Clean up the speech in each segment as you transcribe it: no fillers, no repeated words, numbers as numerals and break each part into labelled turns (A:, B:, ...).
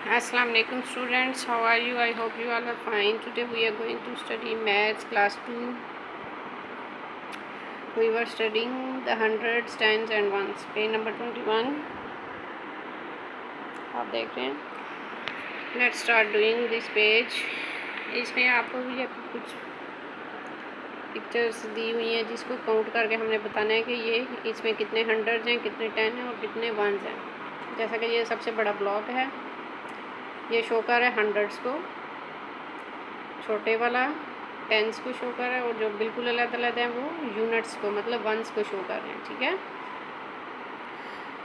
A: Assalamu alaikum students, how are you? I hope you all are fine. Today we are going to study maths class 2. We were studying the hundreds, tens and ones. Page number 21 आप देख रहे हैं. Let's start doing this page. इसमें आपको भी कुछ pictures दी हुई हैं जिसको काउंट करके हमने बताना है कि ये इसमें कितने हंड्रेड्स हैं, कितने टेन हैं और कितने वंस हैं. जैसा कि ये सबसे बड़ा ब्लॉक है, ये शो कर है हंड्रेड्स को, छोटे वाला टेंस को शो कर रहा है और जो बिल्कुल अलग अलग हैं वो यूनिट्स को मतलब वंस को शो कर रहे हैं. ठीक है,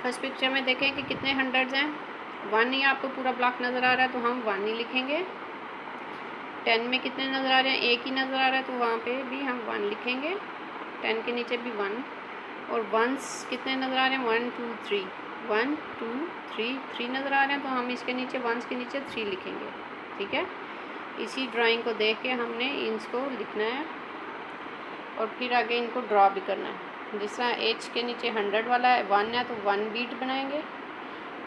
A: फर्स्ट पिक्चर में देखें कि कितने हंड्रेड्स हैं. वन ही आपको पूरा ब्लॉक नज़र आ रहा है तो हम वन ही लिखेंगे. टेन में कितने नज़र आ रहे हैं, एक ही नज़र आ रहा है तो वहाँ पे भी हम वन लिखेंगे. टेन के नीचे भी वन. और वंस कितने नज़र आ रहे हैं, one two three, one two three नज़र आ रहे हैं तो हम इसके नीचे वंस के नीचे थ्री लिखेंगे. ठीक है, इसी ड्राइंग को देख के हमने इनको लिखना है और फिर आगे इनको ड्रॉ भी करना है. जिस तरह एच के नीचे हंड्रेड वाला है वन है तो वन बीट बनाएंगे.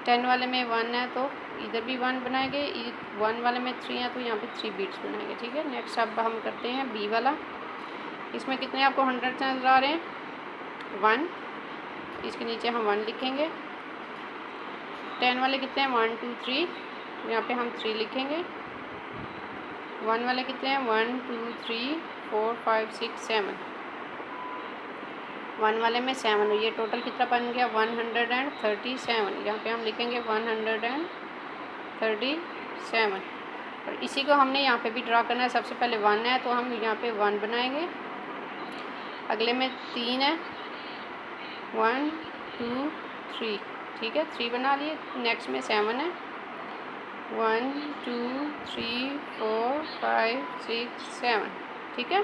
A: टेन वाले में वन है तो इधर भी वन बनाएंगे. वन वाले में थ्री है तो यहाँ पे थ्री बीट्स बनाएंगे. ठीक है, नेक्स्ट अब हम करते हैं बी वाला. इसमें कितने आपको हंड्रेड नज़र आ रहे हैं, वन. इसके नीचे हम वन लिखेंगे. टेन वाले कितने हैं, वन टू थ्री, यहाँ पे हम थ्री लिखेंगे. वन वाले कितने हैं, one two three four five six seven. One वाले में सेवन. ये टोटल कितना बन गया, 137. यहाँ पे हम लिखेंगे 137. और इसी को हमने यहाँ पे भी ड्रा करना है. सबसे पहले वन है तो हम यहाँ पे वन बनाएंगे. अगले में तीन है, वन टू थ्री. ठीक है, थ्री बना लिए. नेक्स्ट में सेवन है, one two three four five six seven. ठीक है,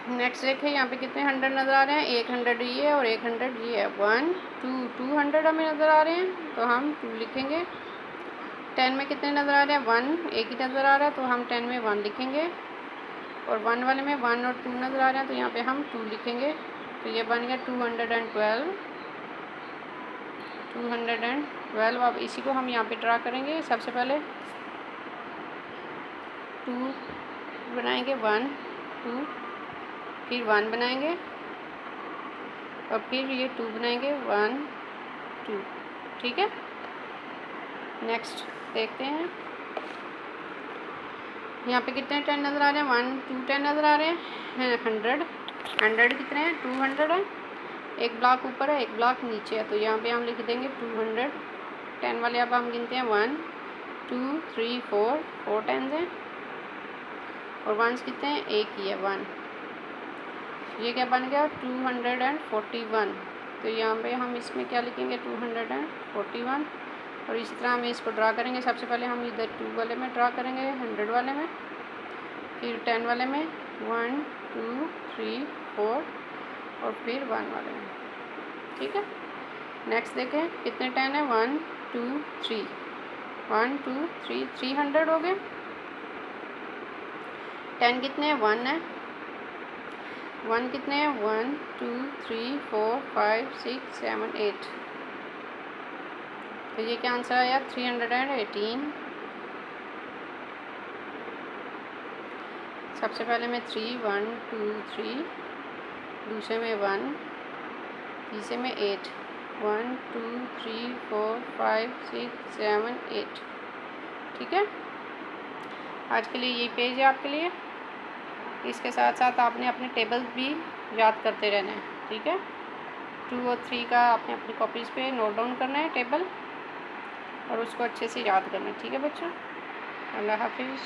A: नेक्स्ट देखें यहाँ पे कितने हंड्रेड नज़र आ रहे हैं, एक हंड्रेड ये है और एक हंड्रेड ये है. वन टू हंड्रेड हमें नज़र आ रहे हैं तो हम टू लिखेंगे. टेन में कितने नज़र आ रहे हैं, वन एक ही नज़र आ रहा है तो हम टेन में वन लिखेंगे. और वन वाले में वन और टू नज़र आ रहे हैं तो यहाँ पे हम टू लिखेंगे. तो ये बन गया 212. अब इसी को हम यहाँ पे ड्रा करेंगे. सबसे पहले टू बनाएंगे, वन टू, फिर वन बनाएंगे और फिर ये टू बनाएंगे, वन टू. ठीक है, नेक्स्ट देखते हैं यहाँ पे कितने टेन नज़र आ रहे हैं, वन टू टेन नज़र आ रहे हैं. हंड्रेड कितने हैं, 200 है. एक ब्लॉक ऊपर है एक ब्लॉक नीचे है तो यहाँ पे हम लिख देंगे 200. टेन वाले अब हम गिनते हैं, one two three four tens हैं. और वंस कितने हैं, एक ही है, वन. ये क्या बन गया, 241. तो यहाँ पे हम इसमें क्या लिखेंगे, 241. और इसी तरह हम इसको ड्रा करेंगे. सबसे पहले हम इधर टू वाले में ड्रा करेंगे, हंड्रेड वाले में, फिर टेन वाले में, वन टू थ्री फोर और फिर वन वाले में. ठीक है, नेक्स्ट देखें कितने टेन है, वन टू थ्री, 300 हो गए. टेन कितने हैं, वन है. वन कितने हैं, one two three four five six seven eight. तो ये क्या आंसर आया, 318. सबसे पहले में थ्री, वन टू थ्री, दूसरे में वन, तीसरे में eight, one two three four five six seven eight. ठीक है, आज के लिए यही पेज है आपके लिए. इसके साथ साथ आपने अपने टेबल्स भी याद करते रहना है. ठीक है, 2 और 3 का आपने अपनी कॉपीज़ पे नोट डाउन करना है टेबल और उसको अच्छे से याद करना है. ठीक है बच्चों, अल्लाह हाफिज़.